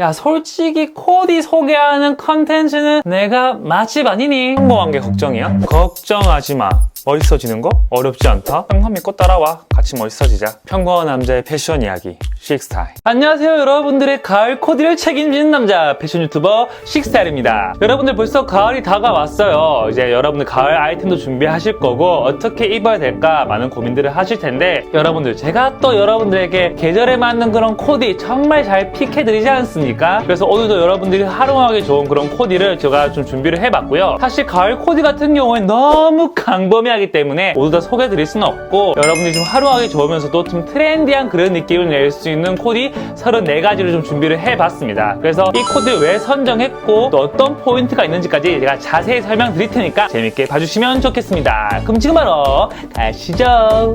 야, 솔직히 코디 소개하는 컨텐츠는 내가 맛집 아니니? 평범한 게 걱정이야? 걱정하지 마. 멋있어지는 거? 어렵지 않다? 평범 믿고 따라와. 같이 멋있어지자. 평범한 남자의 패션 이야기, 식스타일. 안녕하세요, 여러분들의 가을 코디를 책임지는 남자, 패션 유튜버 식스타일입니다. 여러분들 벌써 가을이 다가왔어요. 이제 여러분들 가을 아이템도 준비하실 거고 어떻게 입어야 될까 많은 고민들을 하실 텐데, 여러분들 제가 또 여러분들에게 계절에 맞는 그런 코디 정말 잘 픽해드리지 않습니까? 그래서 오늘도 여러분들이 활용하기 좋은 그런 코디를 제가 좀 준비를 해봤고요. 사실 가을 코디 같은 경우에 너무 광범위하기 때문에 모두 다 소개해드릴 수는 없고, 여러분들이 좀 활용하기 좋으면서도 좀 트렌디한 그런 느낌을 낼 수 있는 코디 34가지를 좀 준비를 해봤습니다. 그래서 이 코디를 왜 선정했고 또 어떤 포인트가 있는지까지 제가 자세히 설명드릴 테니까 재밌게 봐주시면 좋겠습니다. 그럼 지금 바로 가시죠.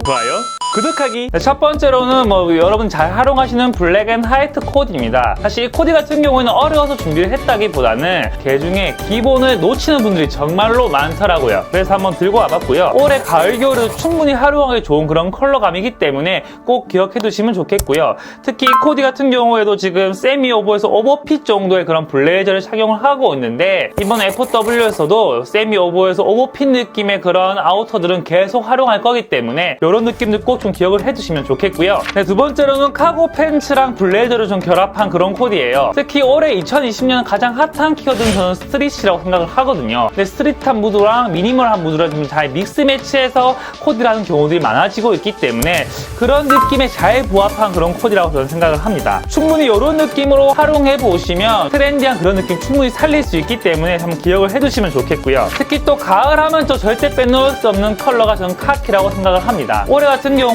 좋아요, 구독하기. 첫 번째로는 여러분 잘 활용하시는 블랙 앤 화이트 코디입니다. 사실 이 코디 같은 경우에는 어려워서 준비를 했다기보다는 그 중에 기본을 놓치는 분들이 정말로 많더라고요. 그래서 한번 들고 와봤고요. 올해 가을 겨울에도 충분히 활용하기 좋은 그런 컬러감이기 때문에 꼭 기억해 두시면 좋겠고요. 특히 이 코디 같은 경우에도 지금 세미 오버에서 오버핏 정도의 그런 블레이저를 착용을 하고 있는데, 이번 FW에서도 세미 오버에서 오버핏 느낌의 그런 아우터들은 계속 활용할 거기 때문에 이런 느낌들 꼭 좀 기억을 해두시면 좋겠고요. 네, 두 번째로는 카고 팬츠랑 블레이저를 좀 결합한 그런 코디예요. 특히 올해 2020년 가장 핫한 키워드는 저는 스트릿이라고 생각을 하거든요. 근데 스트릿한 무드랑 미니멀한 무드를 좀 잘 믹스 매치해서 코디를 하는 경우들이 많아지고 있기 때문에 그런 느낌에 잘 부합한 그런 코디라고 저는 생각을 합니다. 충분히 이런 느낌으로 활용해 보시면 트렌디한 그런 느낌 충분히 살릴 수 있기 때문에 한번 기억을 해두시면 좋겠고요. 특히 또 가을 하면 또 절대 빼놓을 수 없는 컬러가 저는 카키라고 생각을 합니다. 올해 같은 경우에도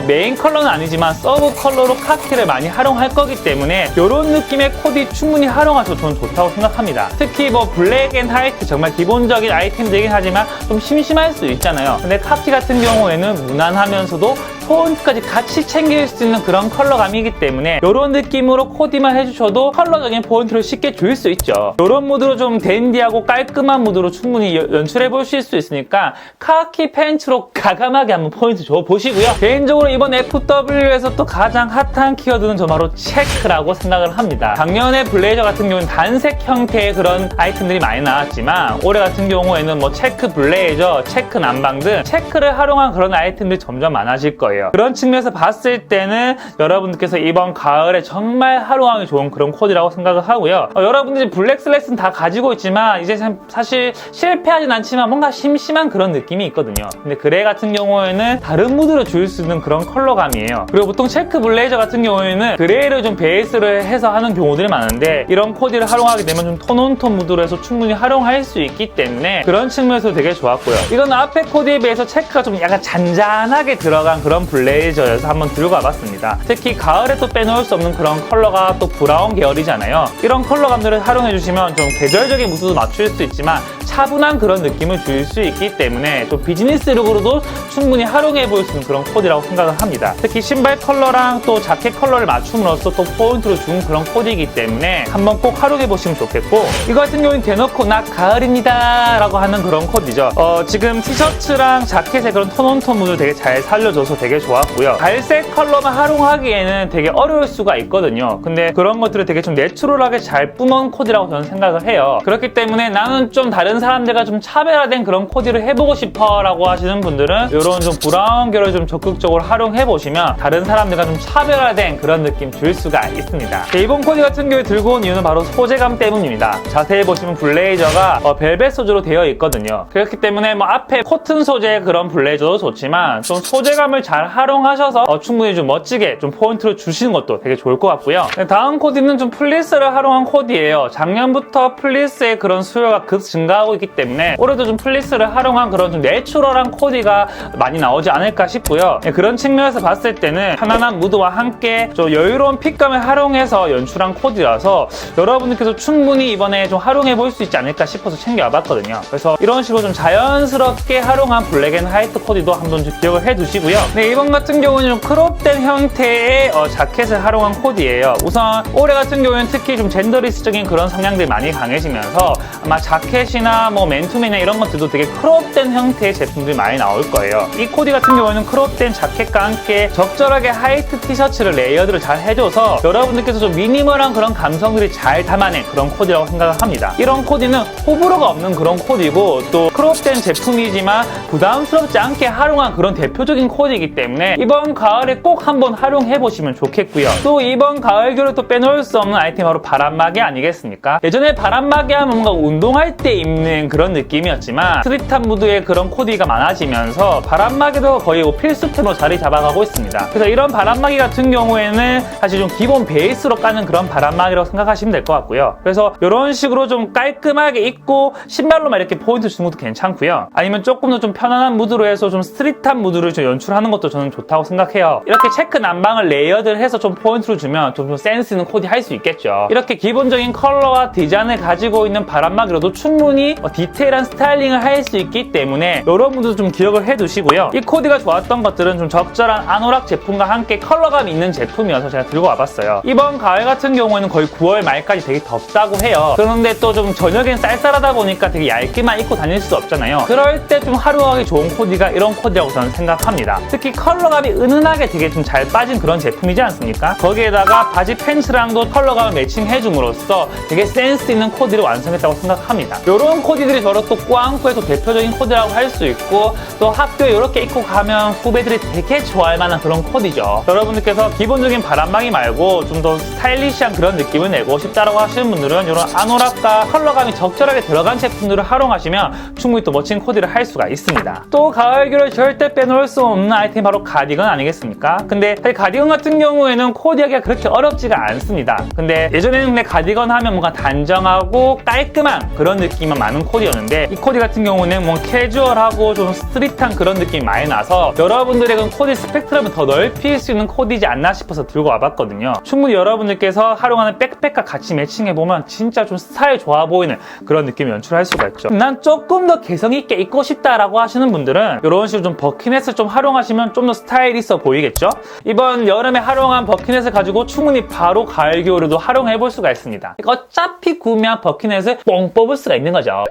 메인 컬러는 아니지만 서브 컬러로 카키를 많이 활용할 거기 때문에 이런 느낌의 코디 충분히 활용하셔도 저는 좋다고 생각합니다. 특히 블랙 앤 화이트 정말 기본적인 아이템들이긴 하지만 좀 심심할 수 있잖아요. 근데 카키 같은 경우에는 무난하면서도 포인트까지 같이 챙길 수 있는 그런 컬러감이기 때문에 이런 느낌으로 코디만 해주셔도 컬러적인 포인트를 쉽게 줄 수 있죠. 이런 무드로 좀 댄디하고 깔끔한 무드로 충분히 연출해 보실 수 있으니까 카키 팬츠로 과감하게 한번 포인트 줘보시고요. 개인적으로 이번 FW에서 또 가장 핫한 키워드는 저 바로 체크라고 생각을 합니다. 작년에 블레이저 같은 경우는 단색 형태의 그런 아이템들이 많이 나왔지만 올해 같은 경우에는 체크 블레이저, 체크 남방 등 체크를 활용한 그런 아이템들이 점점 많아질 거예요. 그런 측면에서 봤을 때는 여러분들께서 이번 가을에 정말 활용하기 좋은 그런 코디라고 생각을 하고요. 여러분들이 블랙 슬랙스는 다 가지고 있지만 이제 사실 실패하진 않지만 뭔가 심심한 그런 느낌이 있거든요. 근데 그레이 같은 경우에는 다른 무드를 줄 수 있는 그런 컬러감이에요. 그리고 보통 체크 블레이저 같은 경우에는 그레이를 좀 베이스를 해서 하는 경우들이 많은데, 이런 코디를 활용하게 되면 좀 톤온톤 무드로 해서 충분히 활용할 수 있기 때문에 그런 측면에서 되게 좋았고요. 이건 앞에 코디에 비해서 체크가 좀 약간 잔잔하게 들어간 그런 블레이저여서 한번 들고 와봤습니다. 특히 가을에 또 빼놓을 수 없는 그런 컬러가 또 브라운 계열이잖아요. 이런 컬러감들을 활용해주시면 좀 계절적인 무드도 맞출 수 있지만 차분한 그런 느낌을 줄 수 있기 때문에 또 비즈니스 룩으로도 충분히 활용해 볼 수 있는 그런 코디라고 생각을 합니다. 특히 신발 컬러랑 또 자켓 컬러를 맞춤으로써 또 포인트를 준 그런 코디이기 때문에 한번 꼭 활용해 보시면 좋겠고, 이거 같은 경우는 대놓고 나 가을입니다 라고 하는 그런 코디죠. 지금 티셔츠랑 자켓의 그런 톤온톤 무드를 되게 잘 살려줘서 되게 좋았고요. 갈색 컬러만 활용하기에는 되게 어려울 수가 있거든요. 근데 그런 것들을 되게 좀 내추럴하게 잘 뿜은 코디라고 저는 생각을 해요. 그렇기 때문에 나는 좀 다른 사람들과 좀 차별화된 그런 코디를 해보고 싶어 라고 하시는 분들은 이런 좀 브라운 계열을 좀 적극적으로 활용해 보시면 다른 사람들과 좀 차별화된 그런 느낌 줄 수가 있습니다. 이번 코디 같은 경우에 들고 온 이유는 바로 소재감 때문입니다. 자세히 보시면 블레이저가 벨벳 소재로 되어 있거든요. 그렇기 때문에 앞에 코튼 소재의 그런 블레이저도 좋지만 좀 소재감을 잘 활용하셔서 충분히 좀 멋지게 좀 포인트를 주시는 것도 되게 좋을 것 같고요. 다음 코디는 좀 플리스를 활용한 코디예요. 작년부터 플리스의 그런 수요가 급 증가하고 있기 때문에 올해도 좀 플리스를 활용한 그런 좀 내추럴한 코디가 많이 나오지 않을까 싶고요. 그런 측면에서 봤을 때는 편안한 무드와 함께 좀 여유로운 핏감을 활용해서 연출한 코디라서 여러분들께서 충분히 이번에 좀 활용해 볼 수 있지 않을까 싶어서 챙겨와 봤거든요. 그래서 이런 식으로 좀 자연스럽게 활용한 블랙 앤 화이트 코디도 한번 좀 기억을 해 두시고요. 네, 이번 같은 경우는 좀 크롭된 형태의 자켓을 활용한 코디예요. 우선 올해 같은 경우에는 특히 좀 젠더리스적인 그런 성향들이 많이 강해지면서 아마 자켓이나 뭐 맨투맨이나 이런 것들도 되게 크롭된 형태의 제품들이 많이 나올 거예요. 이 코디 같은 경우에는 크롭된 자켓과 함께 적절하게 하이트 티셔츠를 레이어드를 잘 해줘서 여러분들께서 좀 미니멀한 그런 감성들이 잘 담아낸 그런 코디라고 생각을 합니다. 이런 코디는 호불호가 없는 그런 코디고 또 크롭된 제품이지만 부담스럽지 않게 활용한 그런 대표적인 코디이기 때문에 이번 가을에 꼭 한번 활용해보시면 좋겠고요. 또 이번 가을 겨울에 또 빼놓을 수 없는 아이템이 바로 바람막이 아니겠습니까? 예전에 바람막이 하면 뭔가 운동할 때 입는 그런 느낌이었지만 스트릿한 무드의 그런 코디가 많아지면서 바람막이도 거의 필수템으로 자리 잡아가고 있습니다. 그래서 이런 바람막이 같은 경우에는 사실 좀 기본 베이스로 까는 그런 바람막이라고 생각하시면 될 것 같고요. 그래서 이런 식으로 좀 깔끔하게 입고 신발로만 이렇게 포인트 주는 것도 괜찮고요. 아니면 조금 더 좀 편안한 무드로 해서 좀 스트릿한 무드를 좀 연출하는 것도 저는 좋다고 생각해요. 이렇게 체크 난방을 레이어드를 해서 좀 포인트를 주면 좀 센스 있는 코디 할 수 있겠죠. 이렇게 기본적인 컬러와 디자인을 가지고 있는 바람막이로도 충분히 디테일한 스타일링을 할 수 있기 때문에 여러분들도 좀 기억을 해두시고요. 이 코디가 좋았던 것들은 좀 적절한 아노락 제품과 함께 컬러감 있는 제품이어서 제가 들고 와봤어요. 이번 가을 같은 경우에는 거의 9월 말까지 되게 덥다고 해요. 그런데 또 좀 저녁엔 쌀쌀하다 보니까 되게 얇게만 입고 다닐 수 없잖아요. 그럴 때 좀 활용하기 좋은 코디가 이런 코디라고 저는 생각합니다. 특히 컬러감이 은은하게 되게 좀 잘 빠진 그런 제품이지 않습니까? 거기에다가 바지 팬츠랑도 컬러감을 매칭해줌으로써 되게 센스 있는 코디를 완성했다고 생각합니다. 이런 코디들이 저로 또 꾸안꾸의 또 대표적인 코디라고 할 수 있고 또 학교에 이렇게 입고 가면 후배들이 되게 좋아할 만한 그런 코디죠. 여러분들께서 기본적인 바람막이 말고 좀 더 스타일리시한 그런 느낌을 내고 싶다라고 하시는 분들은 이런 아노락과 컬러감이 적절하게 들어간 제품들을 활용하시면 충분히 또 멋진 코디를 할 수가 있습니다. 또 가을 겨울 절대 빼놓을 수 없는 아이템이 바로 가디건 아니겠습니까? 근데 사실 가디건 같은 경우에는 코디하기가 그렇게 어렵지가 않습니다. 근데 예전에는 근데 가디건 하면 뭔가 단정하고 깔끔한 그런 느낌만 많은 코디였는데 이 코디 같은 경우는 뭔가 캐주얼하고 좀 스트릿한 그런 느낌이 많이 나서 여러분들의 코디 스펙트럼을 더 넓힐 수 있는 코디지 않나 싶어서 들고 와봤거든요. 충분히 여러분들께서 활용하는 백팩과 같이 매칭해보면 진짜 좀 스타일 좋아 보이는 그런 느낌을 연출할 수가 있죠. 난 조금 더 개성있게 입고 싶다라고 하시는 분들은 이런 식으로 좀 버킷넷을 좀 활용하시면 좀 더 스타일 있어 보이겠죠? 이번 여름에 활용한 버킷넷을 가지고 충분히 바로 가을 겨울에도 활용해볼 수가 있습니다. 어차피 구매한 버킷넷을 뽕 뽑을 수가 있는 거죠.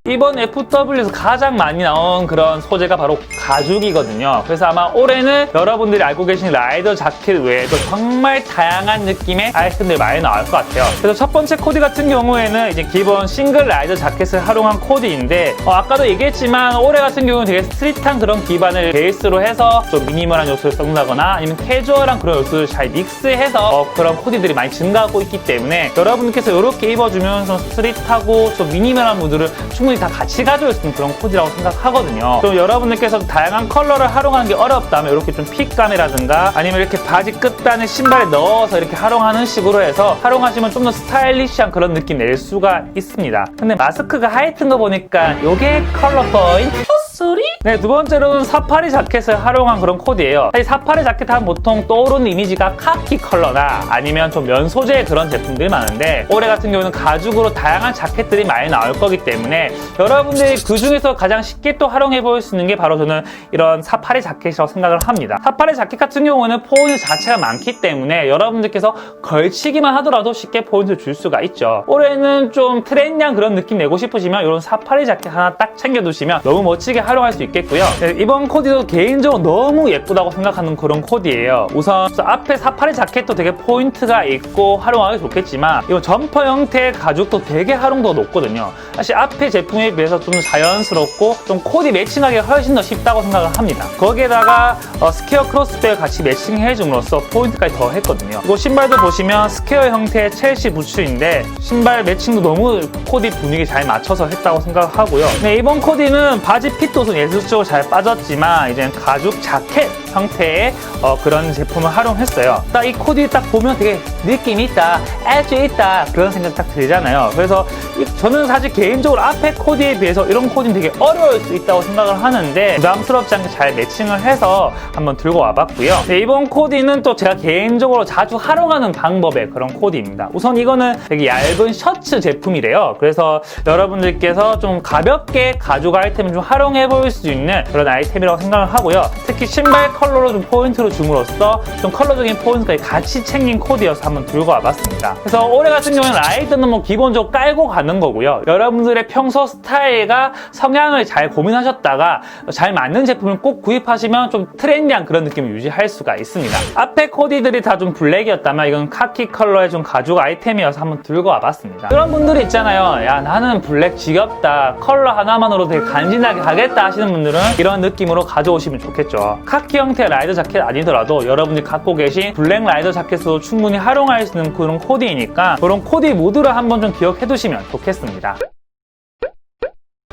이번 FW에서 가장 많이 나온 그런 소재가 바로 가죽이거든요. 그래서 아마 올해는 여러분들이 알고 계신 라이더 자켓 외에도 정말 다양한 느낌의 아이템들이 많이 나올 것 같아요. 그래서 첫 번째 코디 같은 경우에는 이제 기본 싱글 라이더 자켓을 활용한 코디인데 아까도 얘기했지만 올해 같은 경우는 되게 스트릿한 그런 기반을 베이스로 해서 좀 미니멀한 요소를 섞는다거나 아니면 캐주얼한 그런 요소를 잘 믹스해서 그런 코디들이 많이 증가하고 있기 때문에 여러분께서 이렇게 입어주면 좀 스트릿하고 좀 미니멀한 무드를 충분히 다 같이 가져올 수 있는 그런 코디라고 생각하거든요. 또 여러분들께서 다양한 컬러를 활용하는 게 어렵다면 이렇게 좀 핏감이라든가 아니면 이렇게 바지 끝단을 신발에 넣어서 이렇게 활용하는 식으로 해서 활용하시면 좀 더 스타일리시한 그런 느낌 낼 수가 있습니다. 근데 마스크가 하이튼 거 보니까 이게 컬러 포인트 소리? 네, 두 번째로는 사파리 자켓을 활용한 그런 코디예요. 사실 사파리 자켓 하면 보통 떠오르는 이미지가 카키 컬러나 아니면 좀 면 소재의 그런 제품들이 많은데 올해 같은 경우는 가죽으로 다양한 자켓들이 많이 나올 거기 때문에 여러분들이 그 중에서 가장 쉽게 또 활용해 볼 수 있는 게 바로 저는 이런 사파리 자켓이라고 생각을 합니다. 사파리 자켓 같은 경우는 포인트 자체가 많기 때문에 여러분들께서 걸치기만 하더라도 쉽게 포인트를 줄 수가 있죠. 올해는 좀 트렌디한 그런 느낌 내고 싶으시면 이런 사파리 자켓 하나 딱 챙겨두시면 너무 멋지게 활용할 수 있겠고요. 네, 이번 코디도 개인적으로 너무 예쁘다고 생각하는 그런 코디예요. 우선 앞에 사파리 자켓도 되게 포인트가 있고 활용하기 좋겠지만 이건 점퍼 형태의 가죽도 되게 활용도가 높거든요. 사실 앞에 제품에 비해서 좀 자연스럽고 좀 코디 매칭하기가 훨씬 더 쉽다고 생각을 합니다. 거기에다가 스퀘어 크로스백을 같이 매칭해줌으로써 포인트까지 더 했거든요. 그리고 신발도 보시면 스퀘어 형태의 첼시 부츠인데 신발 매칭도 너무 코디 분위기 잘 맞춰서 했다고 생각하고요. 네, 이번 코디는 바지 핏도 예술적으로 잘 빠졌지만 이제 가죽 자켓 형태의 그런 제품을 활용했어요. 딱 이 코디 딱 보면 되게 느낌 있다, 엣지 있다 그런 생각 딱 들잖아요. 그래서 저는 사실 개인적으로 앞에 코디에 비해서 이런 코디는 되게 어려울 수 있다고 생각을 하는데 부담스럽지 않게 잘 매칭을 해서 한번 들고 와봤고요. 네, 이번 코디는 또 제가 개인적으로 자주 활용하는 방법의 그런 코디입니다. 우선 이거는 되게 얇은 셔츠 제품이래요. 그래서 여러분들께서 좀 가볍게 가죽 아이템을 좀 활용해 활용해 보일 수 있는 그런 아이템이라고 생각을 하고요. 특히 신발 컬러로 좀 포인트를 줌으로써 좀 컬러적인 포인트까지 같이 챙긴 코디여서 한번 들고 와봤습니다. 그래서 올해 같은 경우에는 라이더는 뭐 기본적으로 깔고 가는 거고요. 여러분들의 평소 스타일과 성향을 잘 고민하셨다가 잘 맞는 제품을 꼭 구입하시면 좀 트렌디한 그런 느낌을 유지할 수가 있습니다. 앞에 코디들이 다 좀 블랙이었다면 이건 카키 컬러의 좀 가죽 아이템이어서 한번 들고 와봤습니다. 그런 분들이 있잖아요. 야, 나는 블랙 지겹다. 컬러 하나만으로 되게 간지나게 가겠다 하시는 분들은 이런 느낌으로 가져오시면 좋겠죠. 카키 형태의 라이더 자켓 아니더라도 여러분이 갖고 계신 블랙 라이더 자켓으로 충분히 활용할 수 있는 그런 코디이니까 그런 코디 모드를 한번 좀 기억해 두시면 좋겠습니다.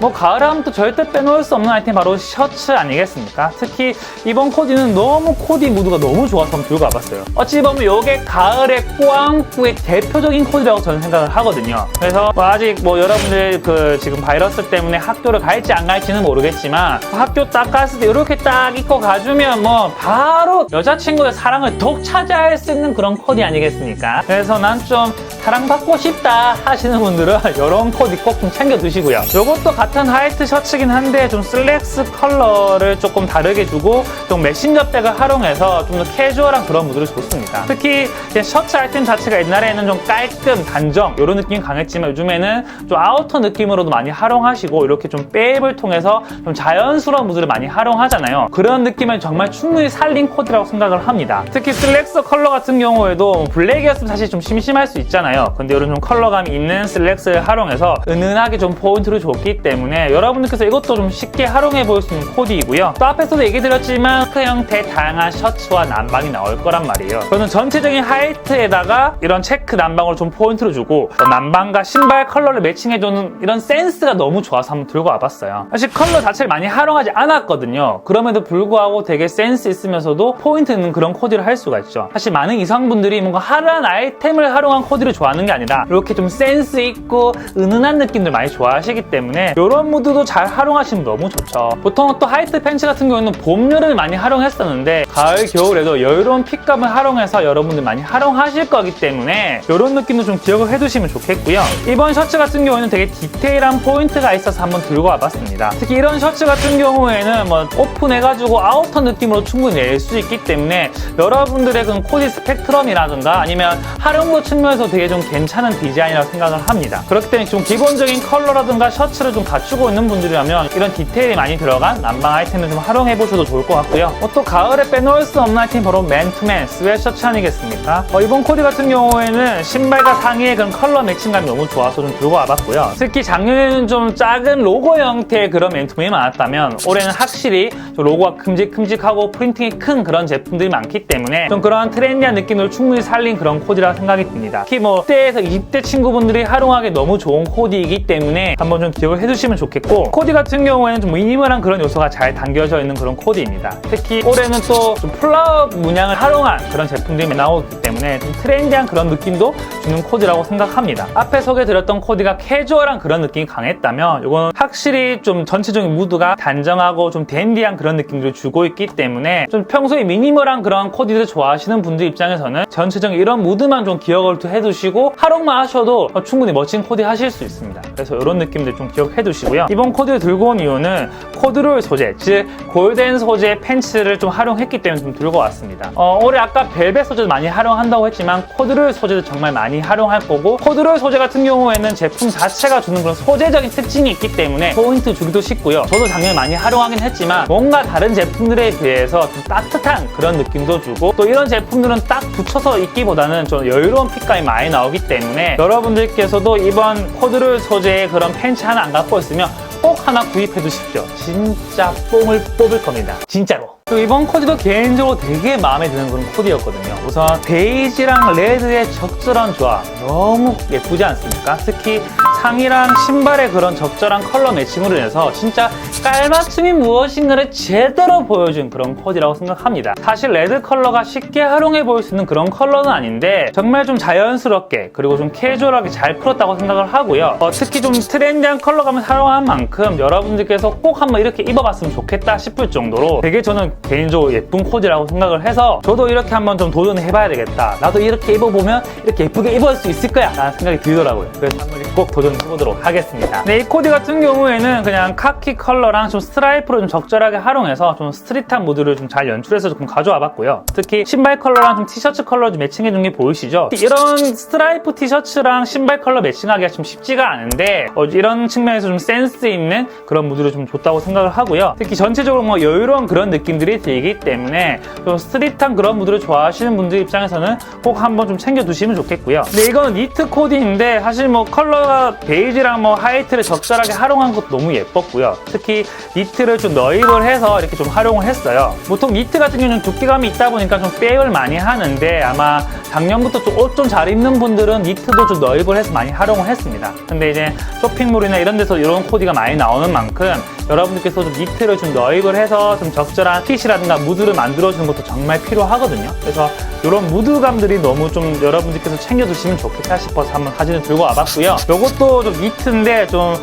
뭐 가을 하면 또 절대 빼놓을 수 없는 아이템 바로 셔츠 아니겠습니까? 특히 이번 코디는 너무 코디 무드가 너무 좋아서 한번 들고 와봤어요. 어찌 보면 이게 가을의 꾸안꾸의 대표적인 코디라고 저는 생각을 하거든요. 그래서 뭐 아직 뭐 여러분들 그 지금 바이러스 때문에 학교를 갈지 안 갈지는 모르겠지만 학교 딱 갔을 때 이렇게 딱 입고 가주면 뭐 바로 여자친구의 사랑을 더욱 차지할 수 있는 그런 코디 아니겠습니까? 그래서 난 좀 사랑받고 싶다 하시는 분들은 이런 코디 꼭 좀 챙겨 두시고요. 이것도 같은 화이트 셔츠긴 한데 좀 슬랙스 컬러를 조금 다르게 주고 좀 메신저 백을 활용해서 좀 더 캐주얼한 그런 무드를 줬습니다. 특히 셔츠 아이템 자체가 옛날에는 좀 깔끔, 단정 이런 느낌이 강했지만 요즘에는 좀 아우터 느낌으로도 많이 활용하시고 이렇게 좀 백을 통해서 좀 자연스러운 무드를 많이 활용하잖아요. 그런 느낌을 정말 충분히 살린 코디라고 생각을 합니다. 특히 슬랙스 컬러 같은 경우에도 블랙이었으면 사실 좀 심심할 수 있잖아요. 근데 이런 좀 컬러감이 있는 슬랙스를 활용해서 은은하게 좀 포인트를 줬기 때문에 여러분들께서 이것도 좀 쉽게 활용해 볼 수 있는 코디이고요. 또 앞에서도 얘기 드렸지만 그 형태의 다양한 셔츠와 난방이 나올 거란 말이에요. 저는 전체적인 화이트에다가 이런 체크 난방으로 좀 포인트를 주고 난방과 신발 컬러를 매칭해주는 이런 센스가 너무 좋아서 한번 들고 와봤어요. 사실 컬러 자체를 많이 활용하지 않았거든요. 그럼에도 불구하고 되게 센스 있으면서도 포인트 있는 그런 코디를 할 수가 있죠. 사실 많은 이성분들이 뭔가 화려한 아이템을 활용한 코디를 좋아하는 게 아니라 이렇게 좀 센스 있고 은은한 느낌들 많이 좋아하시기 때문에 이런 무드도 잘 활용하시면 너무 좋죠. 보통 또 화이트 팬츠 같은 경우에는 봄, 여름을 많이 활용했었는데 가을, 겨울에도 여유로운 핏감을 활용해서 여러분들 많이 활용하실 거기 때문에 이런 느낌도 좀 기억을 해두시면 좋겠고요. 이번 셔츠 같은 경우에는 되게 디테일한 포인트가 있어서 한번 들고 와봤습니다. 특히 이런 셔츠 같은 경우에는 뭐 오픈해가지고 아우터 느낌으로 충분히 낼 수 있기 때문에 여러분들의 그 코디 스펙트럼이라든가 아니면 활용도 측면에서 되게 좀 괜찮은 디자인이라고 생각을 합니다. 그렇기 때문에 좀 기본적인 컬러라든가 셔츠를 좀 갖추고 있는 분들이라면 이런 디테일이 많이 들어간 난방 아이템을 좀 활용해보셔도 좋을 것 같고요. 또 가을에 빼놓을 수 없는 아이템 바로 맨투맨 스웨셔츠 아니겠습니까? 이번 코디 같은 경우에는 신발과 상의의 그런 컬러 매칭감이 너무 좋아서 좀 들고 와봤고요. 특히 작년에는 좀 작은 로고 형태의 그런 맨투맨이 많았다면 올해는 확실히 좀 로고가 큼직큼직하고 프린팅이 큰 그런 제품들이 많기 때문에 좀 그런 트렌디한 느낌을 충분히 살린 그런 코디라고 생각이 듭니다. 특히 뭐 10대에서 20대 친구분들이 활용하기 너무 좋은 코디이기 때문에 한번 좀 기억을 해주시면 좋겠고 코디 같은 경우에는 좀 미니멀한 그런 요소가 잘 담겨져 있는 그런 코디입니다. 특히 올해는 또 좀 플라워 문양을 활용한 그런 제품들이 나오기 때문에 좀 트렌디한 그런 느낌도 주는 코디라고 생각합니다. 앞에 소개드렸던 코디가 캐주얼한 그런 느낌이 강했다면 이거는 확실히 좀 전체적인 무드가 단정하고 좀 댄디한 그런 느낌들을 주고 있기 때문에 좀 평소에 미니멀한 그런 코디를 좋아하시는 분들 입장에서는 전체적인 이런 무드만 좀 기억을 해두시고 활용만 하셔도 충분히 멋진 코디 하실 수 있습니다. 그래서 이런 느낌들 좀 기억해 두시고요. 이번 코디를 들고 온 이유는 코드롤 소재, 즉 골덴 소재 팬츠를 좀 활용했기 때문에 좀 들고 왔습니다. 올해 아까 벨벳 소재도 많이 활용한다고 했지만 코드롤 소재도 정말 많이 활용할 거고 코드롤 소재 같은 경우에는 제품 자체가 주는 그런 소재적인 특징이 있기 때문에 포인트 주기도 쉽고요. 저도 작년에 많이 활용하긴 했지만 뭔가 다른 제품들에 비해서 좀 따뜻한 그런 느낌도 주고 또 이런 제품들은 딱 붙여서 입기보다는 좀 여유로운 핏감이 많이 나오기 때문에 여러분들께서도 이번 코드롤 소재의 그런 팬츠 하나 안 갖고 있으면 꼭 하나 구입해 주십시오. 진짜 뽕을 뽑을 겁니다. 진짜로. 그리고 이번 코디도 개인적으로 되게 마음에 드는 그런 코디였거든요. 우선 베이지랑 레드의 적절한 조합 너무 예쁘지 않습니까? 특히 상의랑 신발의 그런 적절한 컬러 매칭으로 인해서 진짜 깔맞춤이 무엇인가를 제대로 보여준 그런 코디라고 생각합니다. 사실 레드 컬러가 쉽게 활용해 보일 수 있는 그런 컬러는 아닌데 정말 좀 자연스럽게 그리고 좀 캐주얼하게 잘 풀었다고 생각을 하고요. 특히 좀 트렌디한 컬러감을 활용한 만큼 좀 여러분들께서 꼭 한번 이렇게 입어봤으면 좋겠다 싶을 정도로 되게 저는 개인적으로 예쁜 코디라고 생각을 해서 저도 이렇게 한번 좀 도전해봐야 되겠다. 나도 이렇게 입어보면 이렇게 예쁘게 입을 수 있을 거야 라는 생각이 들더라고요. 그래서 한번 꼭 도전해보도록 하겠습니다. 네, 이 코디 같은 경우에는 그냥 카키 컬러랑 좀 스트라이프를 좀 적절하게 활용해서 좀 스트릿한 무드를 좀 잘 연출해서 좀 가져와 봤고요. 특히 신발 컬러랑 좀 티셔츠 컬러 좀 매칭해준 게 보이시죠? 이런 스트라이프 티셔츠랑 신발 컬러 매칭하기가 좀 쉽지가 않은데 이런 측면에서 좀 센스 있는 그런 무드를 좀 줬다고 생각을 하고요. 특히 전체적으로 뭐 여유로운 그런 느낌들이 들기 때문에 좀 스트릿한 그런 무드를 좋아하시는 분들 입장에서는 꼭 한번 좀 챙겨두시면 좋겠고요. 근데 이거는 니트 코디인데 사실 뭐 컬러가 베이지랑 뭐 화이트를 적절하게 활용한 것도 너무 예뻤고요. 특히 니트를 좀 너입을 해서 이렇게 좀 활용을 했어요. 보통 니트 같은 경우는 두께감이 있다 보니까 좀 백을 많이 하는데 아마 작년부터 좀 옷 좀 잘 입는 분들은 니트도 좀 너입을 해서 많이 활용을 했습니다. 근데 이제 쇼핑몰이나 이런 데서 이런 코디가 많이 나오는 만큼 여러분들께서 좀 니트를 좀 너입을 해서 좀 적절한 핏이라든가 무드를 만들어주는 것도 정말 필요하거든요. 그래서 이런 무드감들이 너무 좀 여러분들께서 챙겨두시면 좋겠다 싶어서 한번 사진을 들고 와봤고요. 이것도 좀 니트인데 좀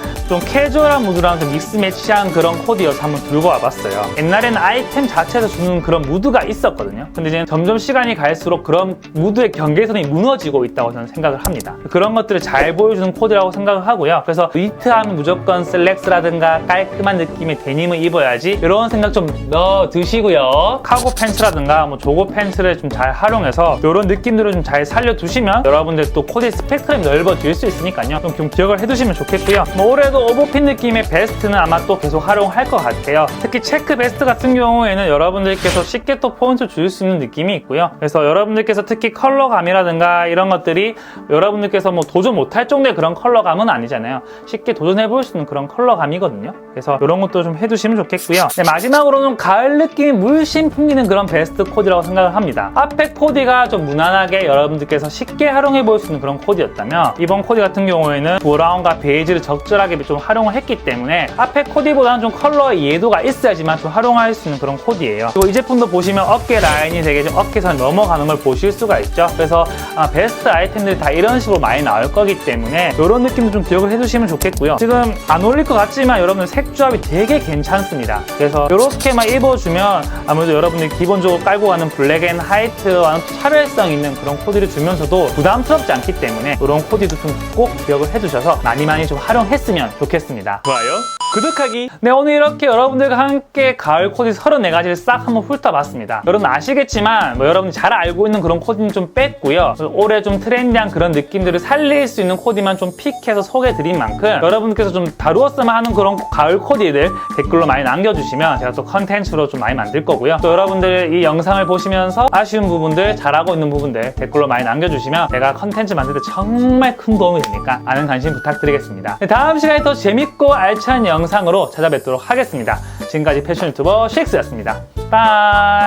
캐주얼한 무드랑 좀 믹스 매치한 그런 코디여서 한번 들고 와봤어요. 옛날에는 아이템 자체에서 주는 그런 무드가 있었거든요. 근데 이제 점점 시간이 갈수록 그런 무드의 경계선이 무너지고 있다고 저는 생각을 합니다. 그런 것들을 잘 보여주는 코디라고 생각을 하고요. 그래서 니트하면 무조건 슬랙스라든가 깔끔한 느낌의 데님을 입어야지 이런 생각 좀 넣어두시고요. 카고 팬츠라든가 뭐 조거 팬츠를 좀 잘 활용해서 이런 느낌들을 좀 잘 살려두시면 여러분들 또 코디 스펙트럼이 넓어질 수 있으니까요. 좀 기억을 해두시면 좋겠고요. 뭐 올해도 오버핏 느낌의 베스트는 아마 또 계속 활용할 것 같아요. 특히 체크 베스트 같은 경우에는 여러분들께서 쉽게 또 포인트 줄 수 있는 느낌이 있고요. 그래서 여러분들께서 특히 컬러감이라든가 이런 것들이 여러분들께서 뭐 도전 못할 정도의 그런 컬러감은 아니잖아요. 쉽게 도전해볼 수 있는 그런 컬러감이거든요. 그래서 이런 것도 좀 해두시면 좋겠고요. 네, 마지막으로는 가을 느낌이 물씬 풍기는 그런 베스트 코디라고 생각을 합니다. 앞에 코디가 좀 무난하게 여러분들께서 쉽게 활용해 볼 수 있는 그런 코디였다면 이번 코디 같은 경우에는 브라운과 베이지를 적절하게 좀 활용을 했기 때문에 앞에 코디보다는 좀 컬러의 이해도가 있어야지만 좀 활용할 수 있는 그런 코디예요. 그리고 이 제품도 보시면 어깨 라인이 되게 좀 어깨선 넘어가는 걸 보실 수가 있죠. 그래서 베스트 아이템들이 다 이런 식으로 많이 나올 거기 때문에 이런 느낌도 좀 기억을 해두시면 좋겠고요. 지금 안 어울릴 것 같지만 여러분 색 조합이 되게 괜찮습니다. 그래서 이렇게만 입어주면 아무래도 여러분들이 기본적으로 깔고 가는 블랙 앤 화이트와는 차별성 있는 그런 코디를 주면서도 부담스럽지 않기 때문에 이런 코디도 좀 꼭 기억을 해두셔서 많이 좀 활용했으면 좋겠습니다. 좋아요, 구독하기. 네, 오늘 이렇게 여러분들과 함께 가을 코디 34가지를 싹 한번 훑어봤습니다. 여러분 아시겠지만 뭐 여러분이 잘 알고 있는 그런 코디는 좀 뺐고요. 올해 좀 트렌디한 그런 느낌들을 살릴 수 있는 코디만 좀 픽해서 소개해드린 만큼 여러분들께서 좀 다루었으면 하는 그런 가을 코디들 댓글로 많이 남겨주시면 제가 또 컨텐츠로 좀 많이 만들 거고요. 또 여러분들 이 영상을 보시면서 아쉬운 부분들, 잘하고 있는 부분들 댓글로 많이 남겨주시면 제가 컨텐츠 만들 때 정말 큰 도움이 되니까 많은 관심 부탁드리겠습니다. 네, 다음 시간에 더 재밌고 알찬 영상으로 찾아뵙도록 하겠습니다. 지금까지 패션 유튜버 쉑스였습니다. 빠이.